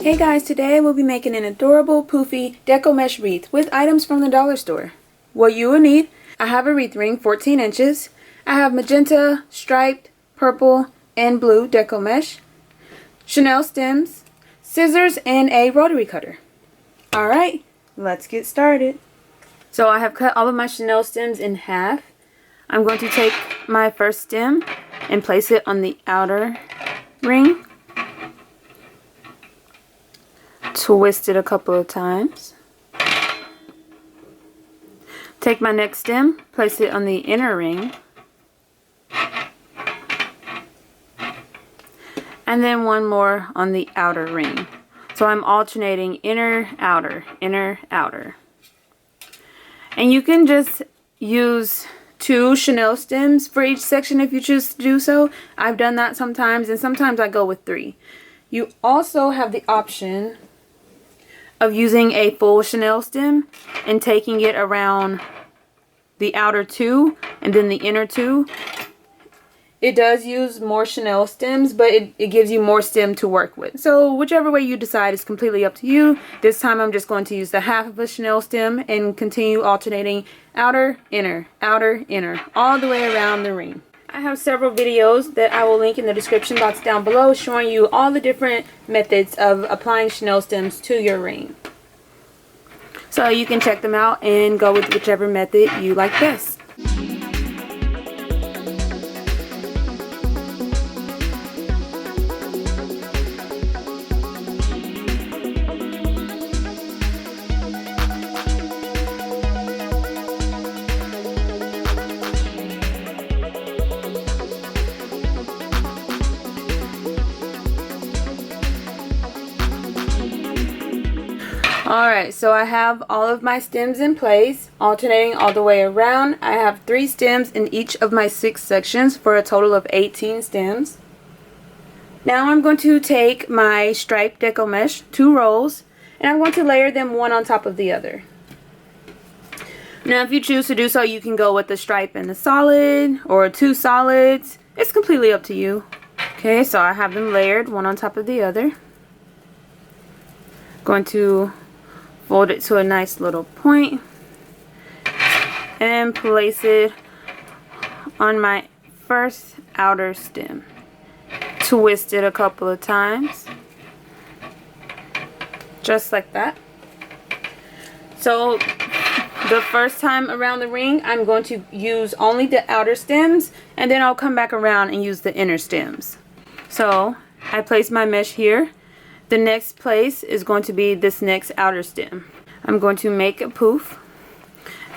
Hey guys, today we'll be making an adorable poofy deco mesh wreath with items from the dollar store. What you will need: I have a wreath ring 14 inches. I have magenta, striped, purple, and blue deco mesh, Chanel stems, scissors, and a rotary cutter. Alright, let's get started. So I have cut all of my Chanel stems in half. I'm going to take my first stem and place it on the outer ring. Twist it a couple of times. Take my next stem, place it on the inner ring. And then one more on the outer ring. So I'm alternating inner, outer, inner, outer. And you can just use 2 Chanel stems for each section if you choose to do so. I've done that sometimes, and sometimes I go with 3. You also have the option of using a full Chanel stem and taking it around the outer 2 and then the inner 2. It does use more Chanel stems, but it gives you more stem to work with. So whichever way you decide is completely up to you. This time I'm just going to use the half of a Chanel stem and continue alternating outer, inner, all the way around the ring. I have several videos that I will link in the description box down below showing you all the different methods of applying Chanel stems to your ring. So you can check them out and go with whichever method you like best. Alright, so I have all of my stems in place, alternating all the way around. I have 3 stems in each of my 6 sections for a total of 18 stems. Now I'm going to take my striped deco mesh, 2 rolls, and I'm going to layer them one on top of the other. Now if you choose to do so, you can go with the stripe and the solid, or 2 solids. It's completely up to you. Okay, so I have them layered one on top of the other. Going to fold it to a nice little point and place it on my first outer stem. Twist it a couple of times, just like that. So the first time around the ring, I'm going to use only the outer stems, and then I'll come back around and use the inner stems. So I place my mesh here. The next place is going to be this next outer stem. I'm going to make a poof.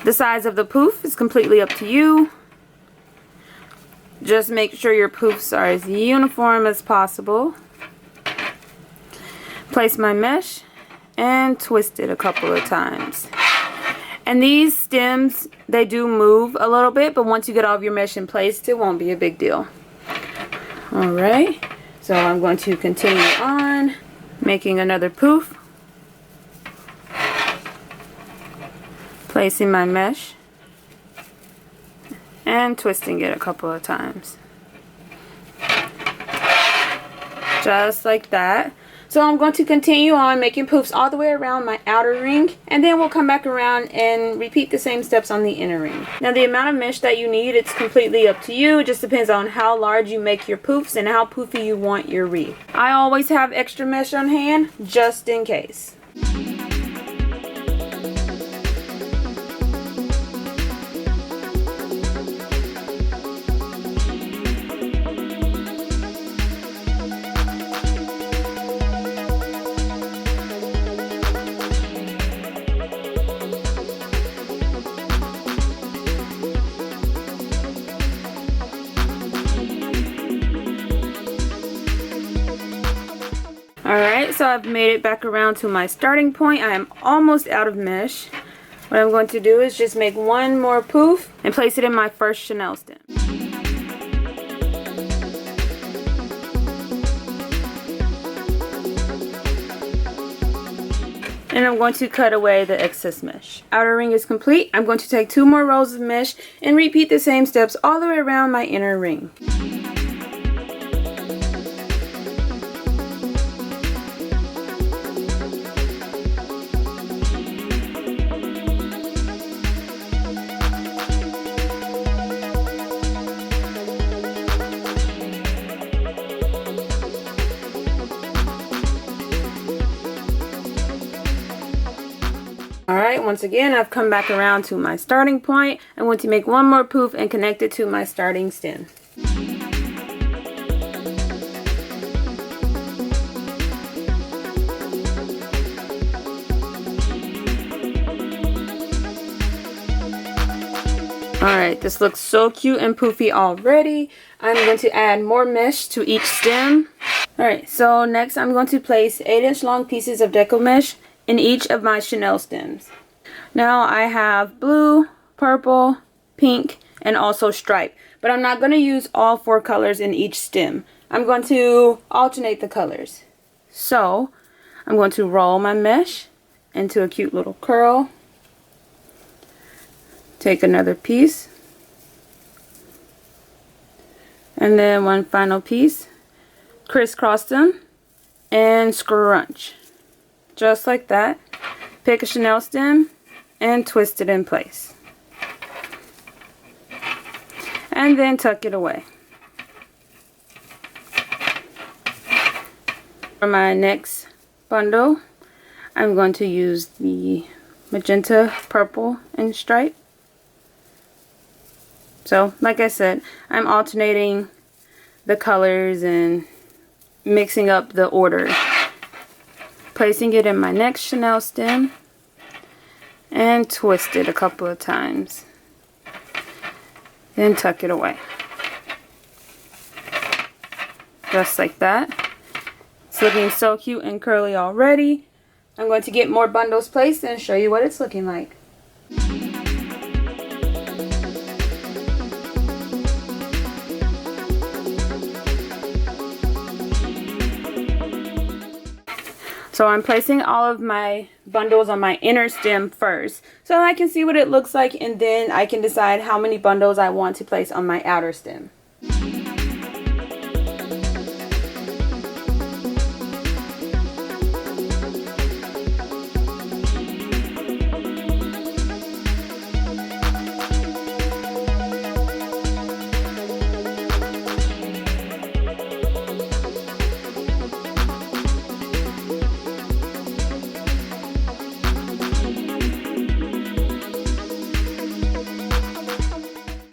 The size of the poof is completely up to you. Just make sure your poofs are as uniform as possible. Place my mesh and twist it a couple of times. And these stems, they do move a little bit, but once you get all of your mesh in place, it won't be a big deal. Alright, so I'm going to continue on, making another poof, placing my mesh and twisting it a couple of times, just like that. So I'm going to continue on making poofs all the way around my outer ring, and then we'll come back around and repeat the same steps on the inner ring. Now the amount of mesh that you need, it's completely up to you. It just depends on how large you make your poofs and how poofy you want your wreath. I always have extra mesh on hand just in case. Alright, so I've made it back around to my starting point. I am almost out of mesh. What I'm going to do is just make one more poof and place it in my first Chanel stem. And I'm going to cut away the excess mesh. Outer ring is complete. I'm going to take 2 more rows of mesh and repeat the same steps all the way around my inner ring. Alright, once again, I've come back around to my starting point. I'm going to make one more poof and connect it to my starting stem. Alright, this looks so cute and poofy already. I'm going to add more mesh to each stem. Alright, so next I'm going to place 8-inch long pieces of Deco mesh in each of my chenille stems. Now I have blue, purple, pink, and also stripe. But I'm not going to use all 4 colors in each stem. I'm going to alternate the colors. So I'm going to roll my mesh into a cute little curl. Take another piece, and then one final piece, crisscross them, and scrunch. Just like that. Pick a chenille stem and twist it in place. And then tuck it away. For my next bundle, I'm going to use the magenta, purple, and stripe. So, like I said, I'm alternating the colors and mixing up the order. Placing it in my next chenille stem and twist it a couple of times. Then tuck it away. Just like that. It's looking so cute and curly already. I'm going to get more bundles placed and show you what it's looking like. So I'm placing all of my bundles on my inner stem first so I can see what it looks like, and then I can decide how many bundles I want to place on my outer stem.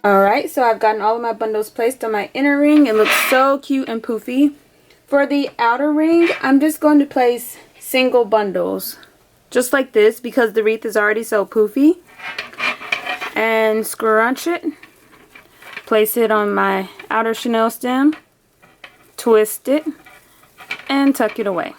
Alright, so I've gotten all of my bundles placed on my inner ring. It looks so cute and poofy. For the outer ring, I'm just going to place single bundles. Just like this, because the wreath is already so poofy. And scrunch it. Place it on my outer chenille stem. Twist it. And tuck it away.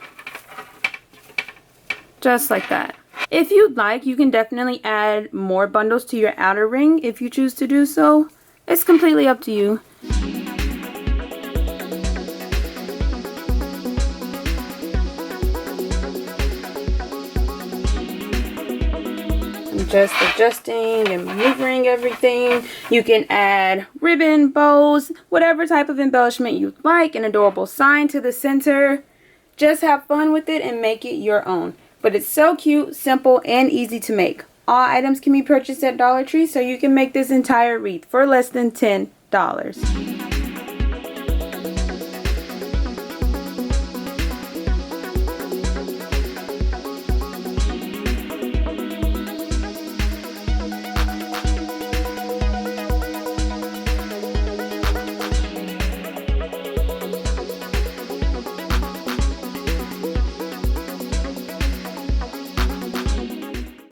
Just like that. If you'd like, you can definitely add more bundles to your outer ring if you choose to do so. It's completely up to you. I'm just adjusting and maneuvering everything. You can add ribbon, bows, whatever type of embellishment you'd like, an adorable sign to the center. Just have fun with it and make it your own. But it's so cute, simple, and easy to make. All items can be purchased at Dollar Tree, so you can make this entire wreath for less than $10.